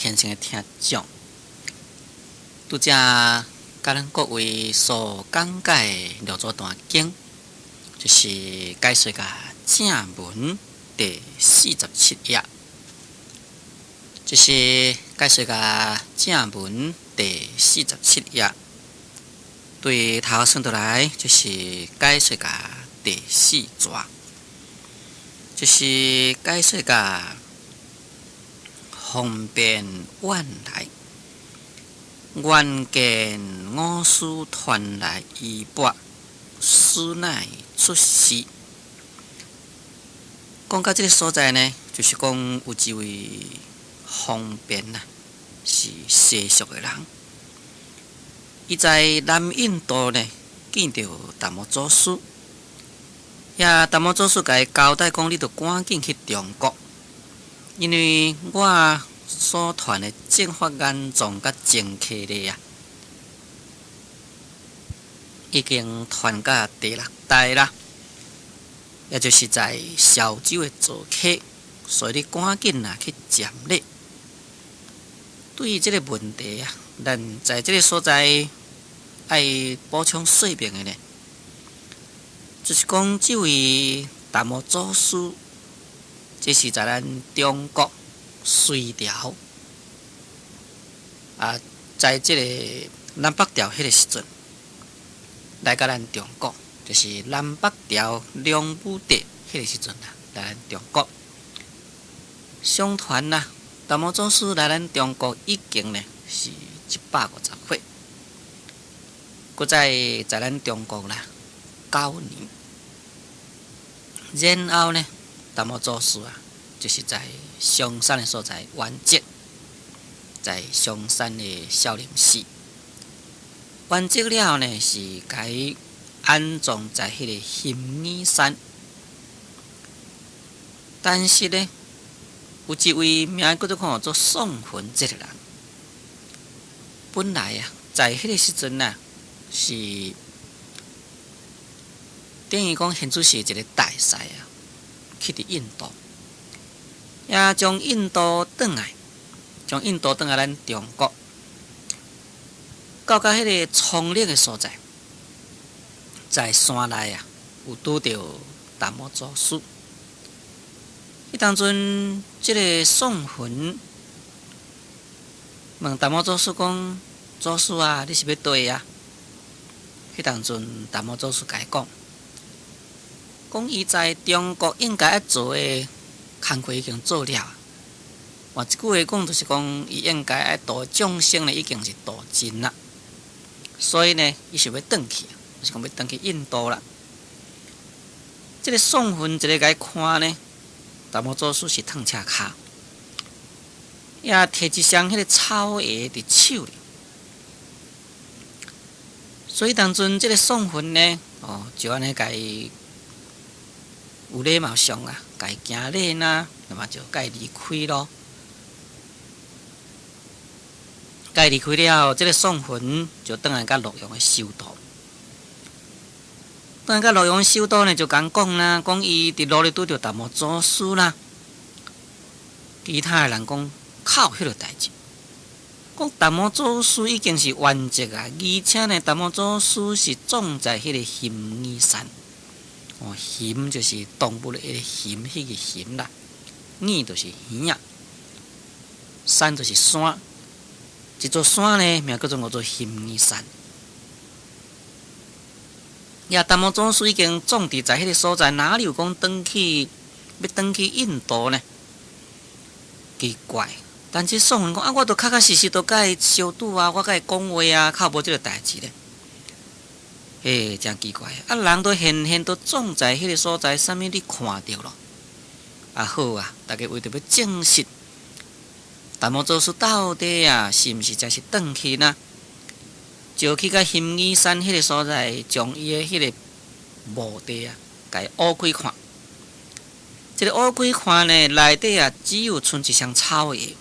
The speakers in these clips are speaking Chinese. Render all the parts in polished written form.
虔诚的听众，拄则甲咱各位所讲解的6段经，就是解说甲正文第47页，就是解说甲正文第47页。对头算倒来，就是解说甲第4节，就是解说甲方便万来，愿见五师传来衣钵，师乃出世。讲到这个所在呢，就是讲有一位方便呐，是世俗的人。伊在南印度呢见到达摩祖师，达摩祖师甲伊交代讲，你着赶紧去中国，因为我所传的正法眼藏甲正客例已经传到第6代啦，也就是在潮州的做客，所以你赶紧去占领。对于这个问题咱在这个所在爱补充说明的呢，就是讲这位达摩祖师，这是在咱中国隋朝在这个南北朝迄个时阵，来到咱中国，就是南北朝梁武帝迄个时阵来咱中国。相传达摩祖师来咱中国已经呢是150岁。搁在咱中国9年，然后呢，达摩祖师就是在香山的所在圆寂，在香山的少林寺圆寂了后呢，是该安葬在迄个行义山。但是呢，有一位名叫做宋浑这个人，本来在迄个时阵是等于讲，现在是一个大使去伫印度，也将印度转来咱中国，到迄个丛林的所在，在山内有拄到达摩祖师。迄当阵，这个宋浑问达摩祖师讲：“祖师你是要倒迄当阵，达摩祖师甲伊讲伊在中国应该要做的工课已经做了。换一句话讲，就是讲伊应该要度众生呢，已经是度尽啦。所以呢，伊是要转去，就是讲要转去印度啦。这个宋浑一个甲伊看呢，达摩祖师是烫车骹，也摕一双迄个草叶伫手里。所以当阵这个宋浑呢，就安尼甲伊有礼貌上甲伊行礼那么就甲伊离开咯。甲伊离开了，这个宋浑就转来甲洛阳的首都。转来甲洛阳首都呢，就讲讲伊伫路里拄着达摩祖师啦。其他的人讲靠迄个代志。讲达摩祖师已经是圆寂而且呢，达摩祖师是葬在迄个行义山。行就是动物的行，迄个行啦。义就是耳山就是山，一座山呢，名叫做行义山。达摩祖师已经葬伫在迄个所在，哪里有讲要转去印度呢？奇怪。但是宋浑讲我都确实都甲伊相拄我甲伊讲话靠无即个代志咧。真奇怪人都现都葬在迄个所在，啥物你看到咯？好大家为着要证实达摩祖师到底是毋是才是转去呢？就去甲行义山迄个所在，将伊的迄个墓地甲伊挖开看。这个挖开看呢，内底只有剩一双草叶。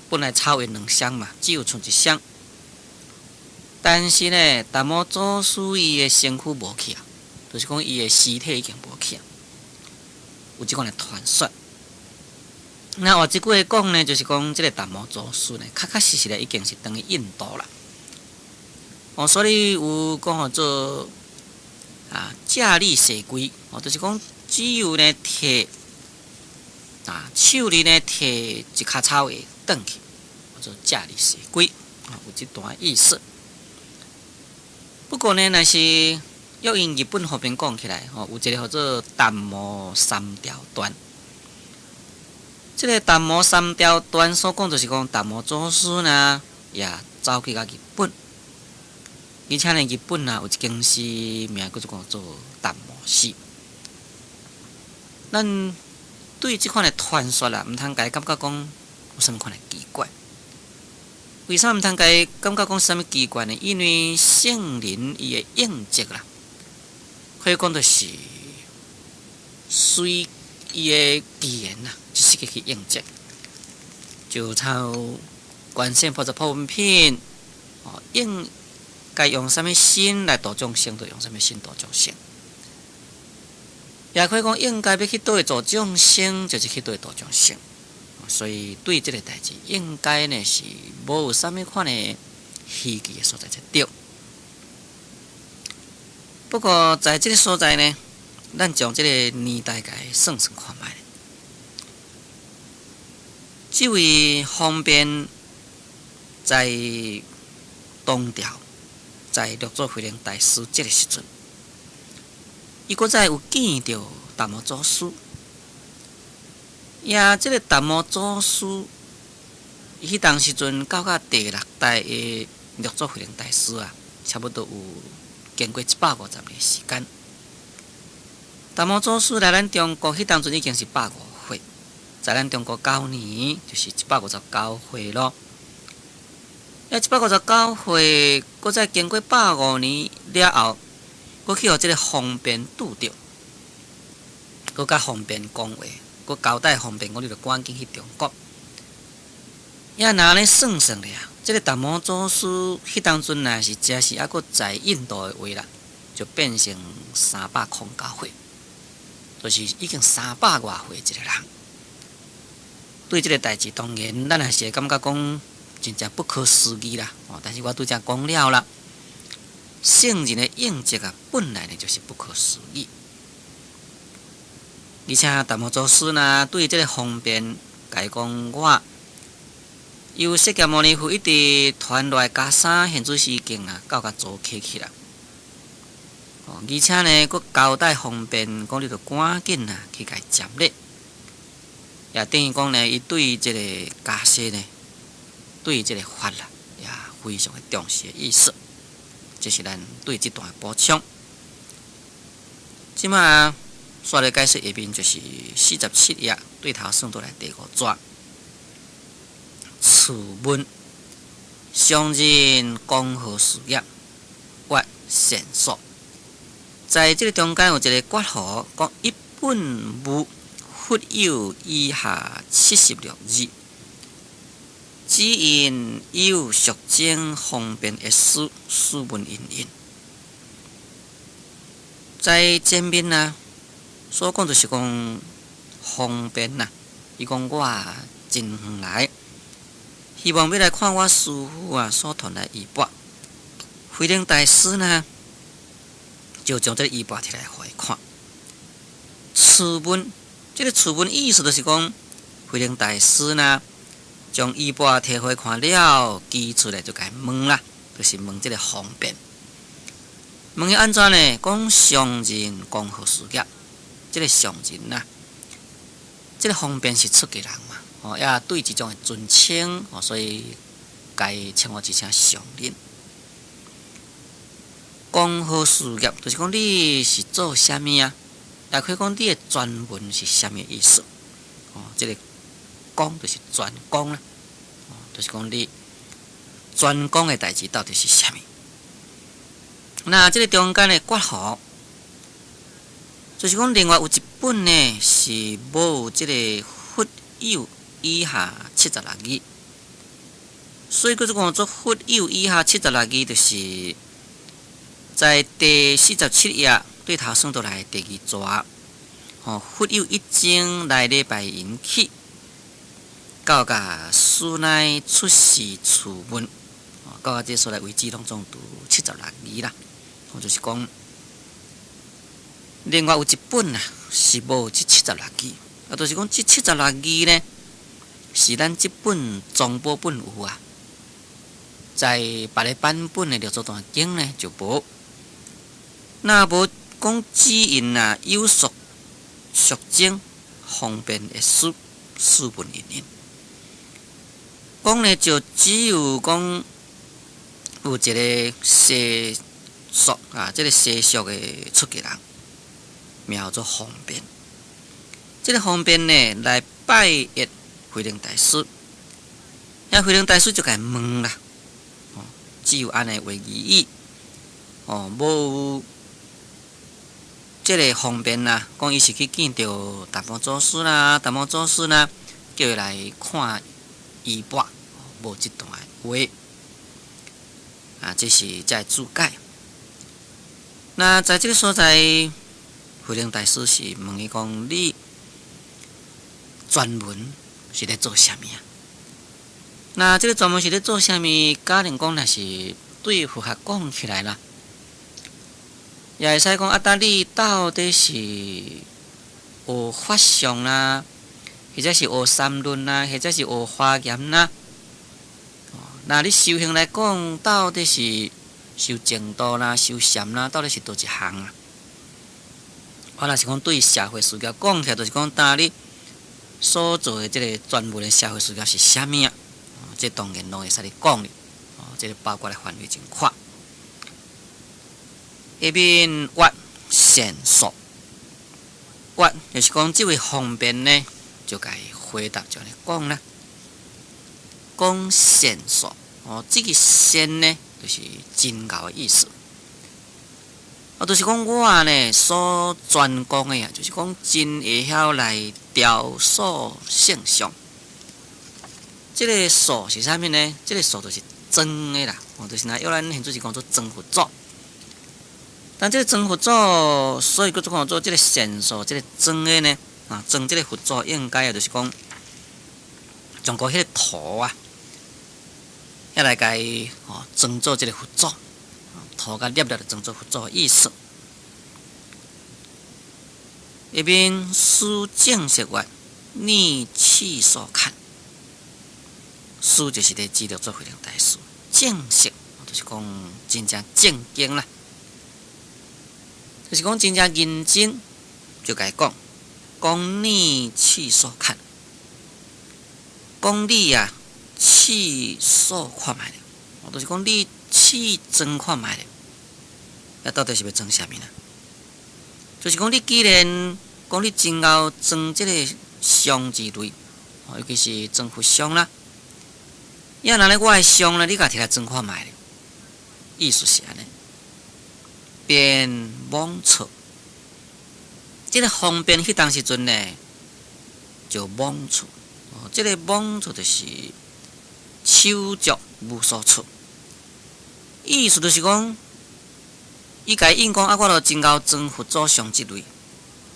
本来草叶2双嘛，只有剩1双。但是呢，达摩祖师伊的身躯无去就是讲伊的尸体已经无去有这款的传说。那我即句话讲呢，就是讲即个达摩祖师呢，确确实实已经是等于印度啦。所以有讲做借力射龟，就是讲只有呢摕手里呢摕一卡草的转去，叫做借力射龟，有这段意思。不过呢，若是要用日本方面讲起来，有一个叫做达摩三条断。这个达摩三条断所讲，就是讲达摩祖师呢，也走去到日本，而且呢，日本有一间寺名叫做达摩寺。咱对这款的传说啦，毋通家感觉讲有啥物款的奇怪。为啥毋通家感觉讲啥物奇怪呢？因为圣人伊的印迹啦，可以讲就是随伊的语言啦，一时去印迹，就抄观世菩萨普文品，应该用啥物心来度众生，就用啥物心度众生。也可以讲应该要去倒位做众生，就是去倒位度众生。所以对这个代志，应该呢是无有啥物款的稀奇的所在才对。不过在这个所在呢，咱将这个年代给算算看卖。这位方便在东调，在六祖慧能大师这个时阵，伊搁再有见到达摩祖师。这个达摩祖师，伊当时阵到第六代的六祖慧能大师差不多有经过150年时间。达摩祖师来咱中国，迄当阵已经是150岁，在咱中国9年，就是159岁咯。159岁，搁再经过150年了后，搁去互这个方便拄着，搁较方便讲话。佮交代方便，你著赶紧去中国。若咧算算咧，这个达摩祖师迄当阵若是真是搁在印度的话啦，就变成309岁，就是已经300多岁一个人。对这个代志，当然咱也是会感觉讲真正不可思议啦。但是我拄则讲了啦，圣人的印迹本来呢就是不可思议。而且达摩祖师呢，对这个方便，甲伊讲我由释迦牟尼佛一直传落来袈裟现主时经到甲做起去啦。而且呢，佮交代方便，讲你著赶紧去甲伊接礼，也等于讲呢，伊对这个袈裟呢，对这个法啦，也非常的重视的意思。这是咱对这段的补充。即马刷的解释下面就是47页对头算倒来第5纸。次文上人讲好事业，挖线索。在这个中间有一个括号，讲一本无复有以下76字，只因有属经方便一书文因因。在前面所讲就是讲方便伊讲我真远来，希望要来看我师父所传来衣钵。慧能大师就将这个衣钵摕来互伊看。此文，这个此文意思就是讲，慧能大师将衣钵摕互伊看了，寄出来就甲伊问啦，就是问这个方便。问伊安怎呢？讲上人讲好事业。这个上人这个方便是出家人嘛，也对这种的尊称，所以该称呼一声上人。讲好事业，就是讲你是做啥物也可以讲你的专门是啥物意思。这个讲就是专讲啦，就是讲你专讲的代志到底是啥物。那这个中间的括号。就是讲，另外有一本是无这个复有以下76字，所以叫做复有以下76字，就是在第47页对头算倒来第2纸，复有一经来礼拜引起，到甲书内出世处文，到甲这所在为止，拢总拄76字啦。就是讲，另外有一本啊，是无这76字，就是讲这76字呢，是咱这本中宝本有啊，在别个版本的《六祖坛经》呢就无。那无讲指引啊，有属俗经方便的书本引引。讲呢，就只有讲有一个西俗啊，这个西俗的出家人，名叫做方便。这个方便呢，来拜谒慧能大师，慧能大师就甲伊问啦，只有安尼为义，无这个方便啦，讲伊是去见到达摩祖师啦，达摩祖师啦，叫伊来看衣钵，无这段话啊，这是在注解。那在这个所在，慧能大师是问伊讲：你专门是咧做啥物啊？那这个专门是咧做啥物？假定讲，若是对佛学讲起来啦。也会使讲啊，当你到底是学法相啦，或者是学三论啦，或者是学华严啦。那你修行来讲，到底是修净土啦，修禅啦，到底是倒一项啊？我若是讲对社会事业讲起来，就是讲当你所做的这个专门的社会事业是啥物啊？这当然拢会使你讲哩。这个包括的范围真宽。下面挖线索，挖就是讲这位方便呢，就该回答就来讲啦。讲线索，这个线呢，就是真高的意思。就是讲我呢所专讲的啊，就是讲真会晓来雕塑现象。这个塑是啥物呢？这个塑就是装的啦，就是拿要咱现做是讲做装佛祖。但这个装佛祖，所以叫做讲做这个线索，这个装的呢，装这个佛祖应该啊，就是讲将个迄个图啊，要来甲伊装做这个佛祖，图甲捏了就装做佛祖的意思。一边书正式话，逆气所看，书就是咧资料做慧能大师，正式就是讲真正正经啦。就是讲真正认真，就该讲你去所看，讲你啊去所看卖咧，就是讲你去装看卖咧，那到底是要装啥物呢？就是讲你既然讲你真后装这个相之类，尤其是装佛像啦，要拿咧我的像呢，你甲摕来装看卖咧，意思是安尼。便妄错，这个方便迄当时阵呢，就妄错。这个妄错就是手足无所措，意思就是讲，伊甲伊应讲啊，我著真够装佛祖像即类，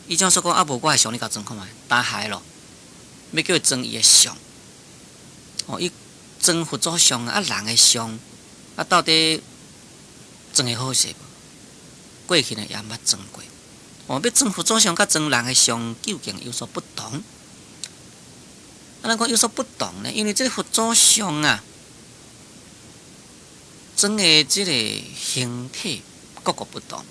伊怎说讲啊？无我的像你甲装看卖，打害咯，要叫伊装伊的像。伊装佛祖像啊，人的像啊，到底装会好势无？过去呢也毋捌装过，要装佛祖像甲装人的像究竟有所不同？咱讲有所不同呢？因为这个佛祖像啊，装的这个形体各个不同。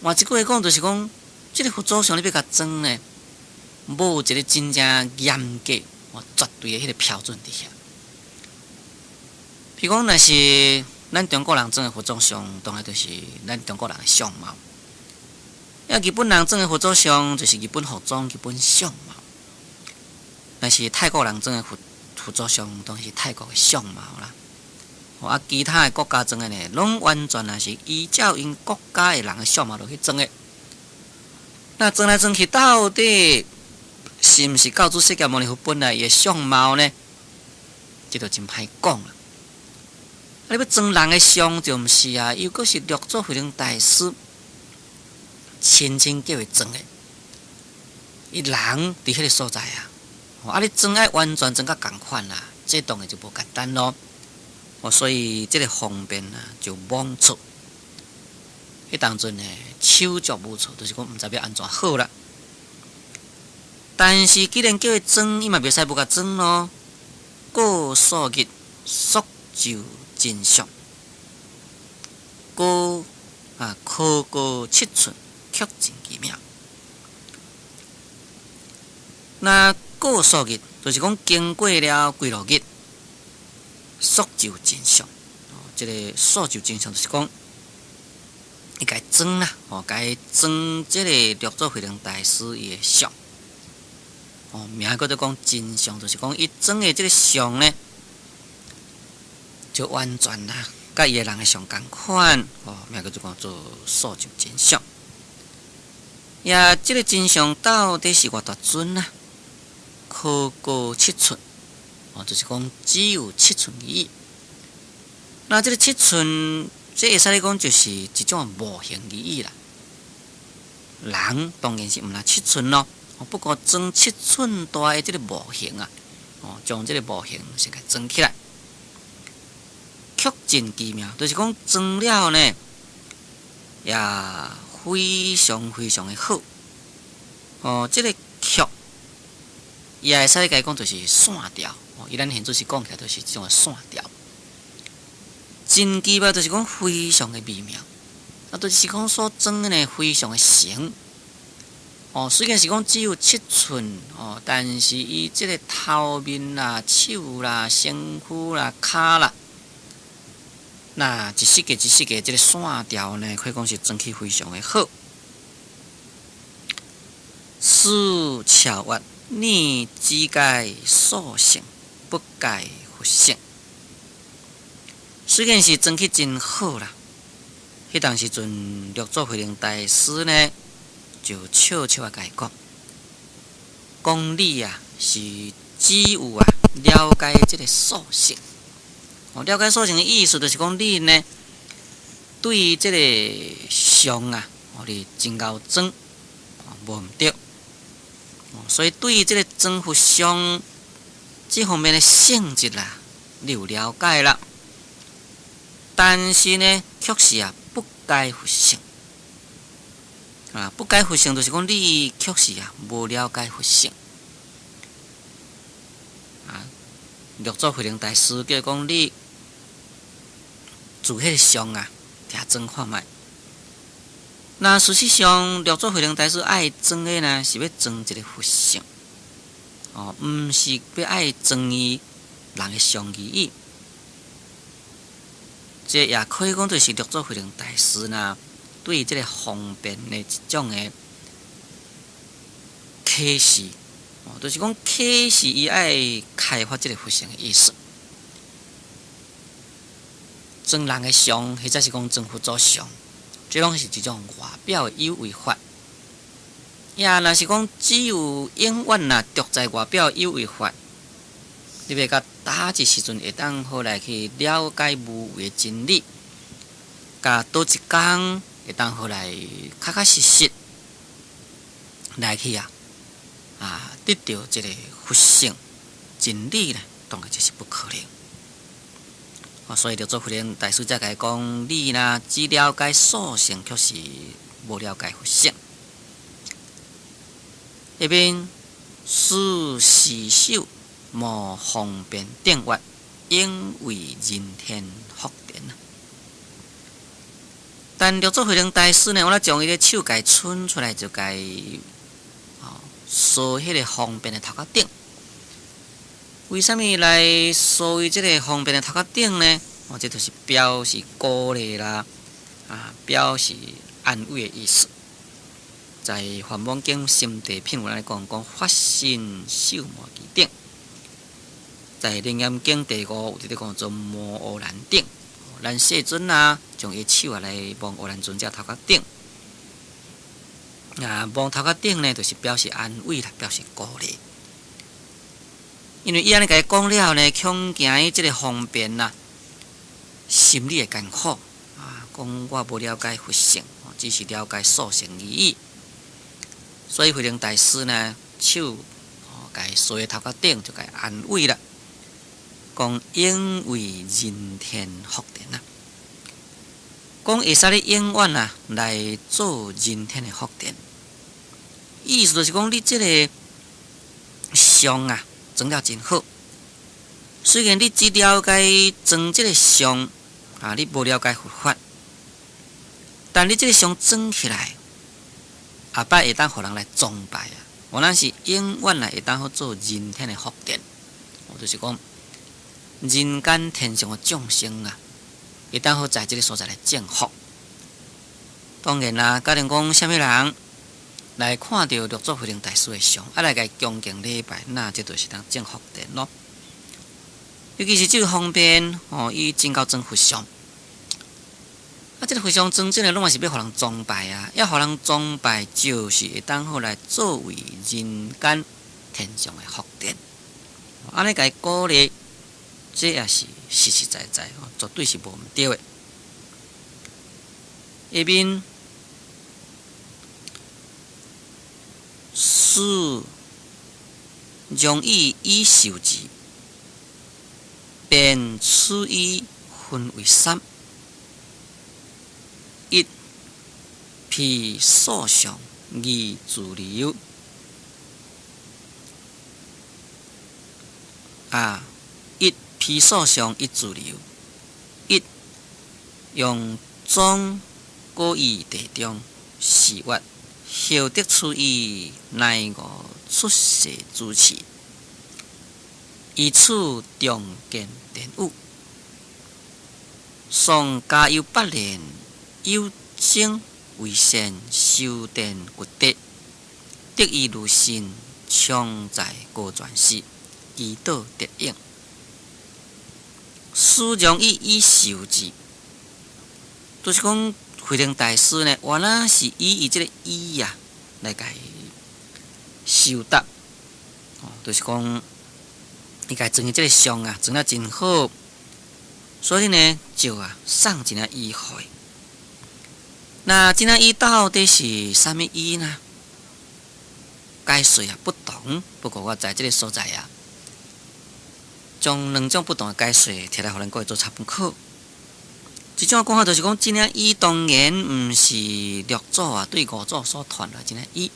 换一句话讲，就是讲，这个佛祖像你要甲装呢，无一个真正严格、绝对的迄个标准伫遐。譬如讲，若是咱中国人装的佛祖像，当然就是咱中国人的相貌；要日本人装的佛祖像，就是日本服装、日本相貌；若是泰国人装的佛祖像，当然是泰国的相貌啦。其他的国家装的呢，拢完全也是依照因国家的人的相貌去装的。那装来装去，到底是毋是教主释迦牟尼佛本来的相貌呢？这就真歹讲啦。你要装人的像就毋是啊，又阁是六祖慧能大师亲叫伊装的。伊人伫迄个所在啊，你装爱完全装甲共款啦，这当然就无简单咯。所以这个方便啊，就罔错。迄当阵呢，手足无措，就是讲毋知要安怎好啦。但是既然叫伊装，伊嘛袂使无甲装咯。过数日，速就真相。科过7寸，曲真奇妙。那过数日，就是讲经过了几落日，速就真相。这个速就真相就是讲，伊甲伊装啦，甲伊装这个绿洲慧能大师伊的相。名叫做讲真相，就是讲伊装的这个相呢，就完全啦，甲伊个人的相共款。名叫做讲做速就真相。这个真相到底是偌大尊啊？可过7寸，就是讲只有7寸而已。那这个7寸，这会使来讲就是一种模型而已啦。人当然是毋若7寸咯。不过装7寸大的这个模型啊，将这个模型先给装起来，曲真奇妙，就是讲装了呢，也非常非常的好。这个曲也会使甲伊讲就是线条，伊咱现做是讲起来就是这种线条，真奇妙，就是讲非常的微妙，就是讲所装的呢非常的成。虽然是讲只有7寸，但是伊这个头面啦、手啦、身躯啦、骹啦，那一细个一细个这个线条呢，可以讲是装起非常的好。思巧挖，你只该塑性，不该复性。虽然是装起真好啦，迄当时阵绿洲慧能大师呢，就悄悄甲伊讲你啊是只有了解这个塑性。了解塑性的意思就是讲你呢对这个相啊，你真够装，无毋对。所以对这个装复相这方面的性质啦，你有了解啦。但是呢，确实不该复性。不该复性就是讲你确实无了解复性。绿洲慧能大师叫讲你自迄个相摕装看卖。那事实上，绿洲慧能大师爱装的呢，是要装一个复性，毋是要爱装伊人的相而已。这也可以讲就是绿洲慧能大师呢，对这个方便的一种的启示，就是讲启示伊爱开发这个复性的意思。装人的相，或者是讲装佛祖相，这拢是一种外表的有为法。若是讲只有永远独在外表有为法，你要甲哪一时阵会当好来去了解无为的真理，甲倒一工会当好来确实实来去得到这个佛性真理呢，当然就是不可能。所以绿洲慧能大师才甲讲，你若只了解塑性，却是无了解佛性。一边思时手，无方便定阅，应为人天福田。但绿洲慧能大师呢，我将伊的手甲伸出来，就甲扫迄个方便的头壳顶。为什么来扫伊这个方便的头壳顶呢？这就是表示鼓励啦，表示安慰的意思。在《梵网经》心地品文来讲发心手摩其顶。在《楞严经》第5有伫咧讲做摩乌兰顶。咱世尊将伊手来摸乌兰尊者头壳顶。摸头壳顶呢，就是表示安慰啦，表示鼓励。因为伊安尼甲伊讲了呢，恐惊伊即个方便心里会艰苦讲我无了解佛性，只是了解塑性而已。所以慧能大师呢，手甲伊摔头壳顶，就甲伊安慰啦，讲应为人天福田啊，讲会使咧永远啊来做人天的福田。意思就是讲，你即个相啊，装了真好。虽然你只了解装即个相啊，你无了解佛法，但你即个相装起来，下摆会当互人来崇拜啊。我咱是永远来会当好做人天的福田。就是讲，人间天上的众生啊，会当好在即个所在来种福。当然啦，假定讲啥物人来看到六祖慧能大师的像，来甲伊恭敬礼拜，那这就是当种福田咯。尤其是这个方便伊真够装佛像，这个佛像装真诶，拢嘛是要互人崇拜啊！要互人崇拜，就是会当好来作为人间天上的福田。安尼甲伊鼓励，这也是实实在在，绝对是无毋对的。下面是容易以受之，便此意分为三：一、披所相，二、自流。一披所相，一自流。一用装故意地中示月，后得出意乃我出世主持，以此重见典物。宋家有8年，有精为善，修电骨德，得以如新，常在高传世，祈祷得应。书容易以受之，就是讲慧能大师呢，原来是以这个意啊来甲伊修达，就是讲伊甲装这个相啊，装得真好，所以呢就送一领衣互伊。那这领衣到底是啥物衣呢？解说不同，不过我在这个所在将2种不同的解说摕来互咱各位做参考。一种讲法就是讲，这领衣当然毋是六祖对五祖所传来这领衣，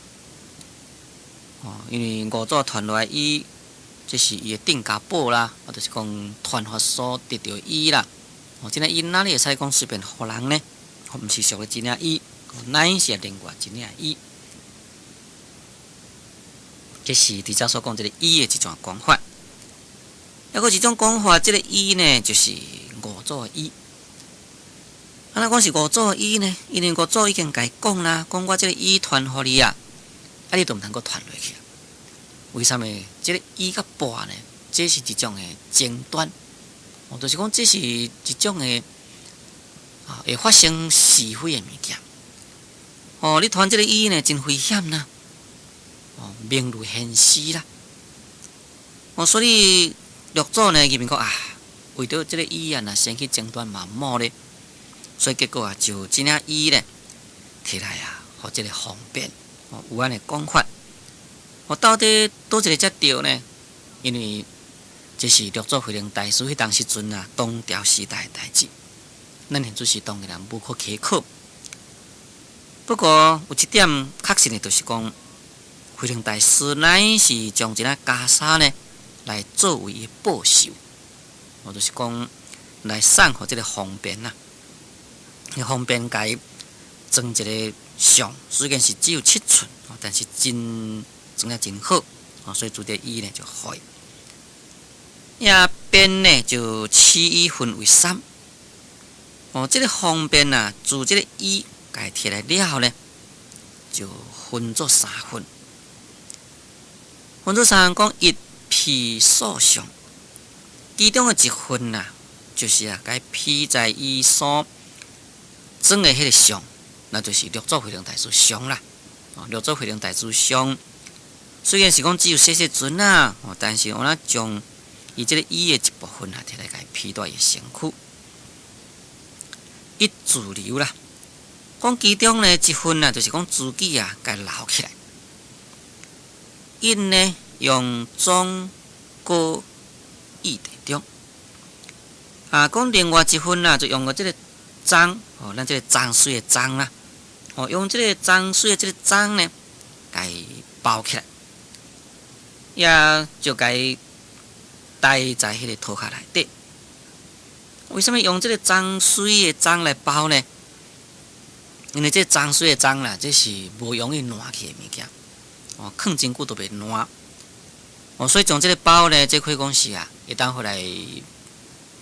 因为五祖传来衣，这是伊的定家宝啦，就是讲传法所得到衣啦。这领衣哪里会使讲随便互人呢？毋是属于这领衣，乃是另外一领衣。这是伫遮所讲这个衣的一种讲法。还有一种讲法，这个衣呢，就是五祖的衣。安怎讲是五祖的衣呢？因为五祖已经甲伊讲啦，讲我这个衣传互你你都毋通阁传落去。为什么？这个衣甲钵呢？这是一种的争端，就是讲这是一种的会发生是非的物件。你传这个衣呢，真危险啦！名如hen死啦！所以六祖呢，伊面讲为着这个衣若先去争端嘛冇咧，所以结果就这领衣呢，摕来互这个方便，有安尼讲法。到底倒一个才对呢？因为这是六祖慧能大师迄当时阵唐朝时代的代志，咱现就是当然无可稽考。不过有一点确实的，就是讲慧能大师乃是将这领袈裟呢来作为伊报酬，就是讲来送互这个方便方便甲伊装一个像，虽然是只有7寸，但是真装得真好，所以做这衣呢就好。边呢就取衣分为3，这个方便自这个衣甲伊摕来了后呢，就分作3份。分作3讲一披所相，其中的一份就是甲伊披在伊所装的迄个相，那就是六祖慧能大师相啦。六祖慧能大师相，虽然是讲只有细细尊但是我将伊这个衣的一部分摕来甲伊披在伊身躯。一自流啦，讲其中呢一份就是讲自己甲伊留起来。因呢用装搁意地中。讲另外一份就用个即个章，咱即个章水的章啦，用即个章水的即个章呢，甲伊包起来，也就甲伊戴在迄个涂骹内底。为什么用即个章水的章来包呢？因为这章水的章啦，这是无容易烂去的物件，放真久都袂烂。所以将这个包呢，这可以讲是会当回来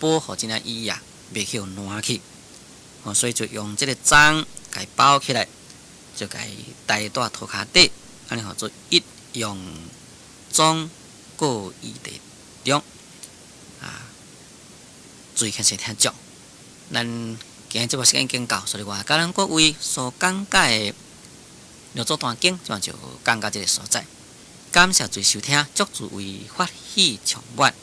保护这只衣袂去烂去。所以就用这个章甲伊包起来，就甲伊戴在涂骹底，安尼做一用装搁意地中。注意看先听讲，咱今日这部时间已经到，所以我甲咱各位所讲解的六祖坛经，就讲到这个所在。感谢诸位收听，祝诸位法喜充满。